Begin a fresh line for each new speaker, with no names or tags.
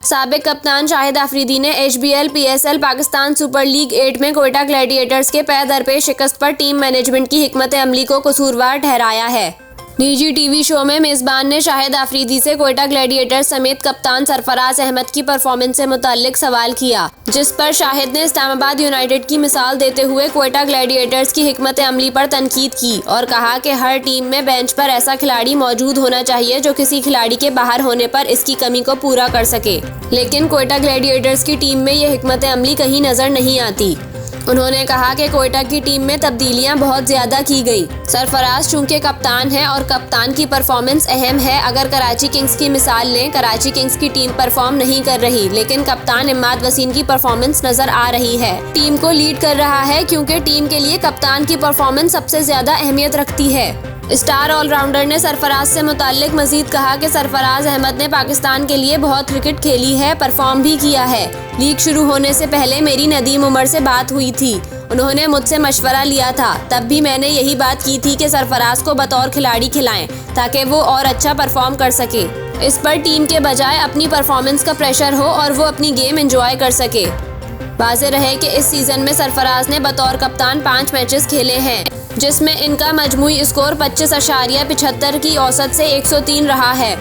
साबिक कप्तान शाहिद अफरीदी ने HBL, PSL, Pakistan super league 8 में क्वेटा ग्लैडिएटर्स के पैर दरपे शिकस्त पर टीम मैनेजमेंट की हिकमत अमली को कसूरवार ठहराया है। निजी टीवी शो में मेजबान ने शाहिद अफरीदी से क्वेटा ग्लैडिएटर्स समेत कप्तान सरफराज अहमद की परफॉर्मेंस से मुताल्लिक सवाल किया, जिस पर शाहिद ने इस्लामाबाद यूनाइटेड की मिसाल देते हुए क्वेटा ग्लैडिएटर्स की हिकमत अमली पर तनकीद की और कहा कि हर टीम में बेंच पर ऐसा खिलाड़ी मौजूद होना चाहिए जो किसी खिलाड़ी के बाहर होने पर इसकी कमी को पूरा कर सके, लेकिन क्वेटा ग्लैडिएटर्स की टीम में ये हिकमत अमली कहीं नजर नहीं आती। उन्होंने कहा कि क्वेटा की टीम में तब्दीलियां बहुत ज्यादा की गई। सरफराज चूंकि कप्तान है और कप्तान की परफॉर्मेंस अहम है। अगर कराची किंग्स की मिसाल लें, कराची किंग्स की टीम परफॉर्म नहीं कर रही, लेकिन कप्तान इमाद वसीम की परफॉर्मेंस नजर आ रही है। टीम को लीड कर रहा है क्योंकि टीम के लिए कप्तान की परफॉर्मेंस सबसे ज्यादा अहमियत रखती है। स्टार ऑलराउंडर ने सरफराज से मुताल्लिक मजीद कहा कि सरफराज अहमद ने पाकिस्तान के लिए बहुत क्रिकेट खेली है, परफॉर्म भी किया है। लीग शुरू होने से पहले मेरी नदीम उमर से बात हुई थी, उन्होंने मुझसे मशवरा लिया था, तब भी मैंने यही बात की थी कि सरफराज को बतौर खिलाड़ी खिलाएं ताकि वो और अच्छा परफॉर्म कर सके। इस पर टीम के बजाय अपनी परफॉर्मेंस का प्रेशर हो और वो अपनी गेम एंजॉय कर सके। वाज़ेह रहे कि इस सीजन में सरफराज ने बतौर कप्तान 5 मैचेस खेले हैं, जिसमें इनका मजमूई स्कोर 25.75 की औसत से 103 रहा है।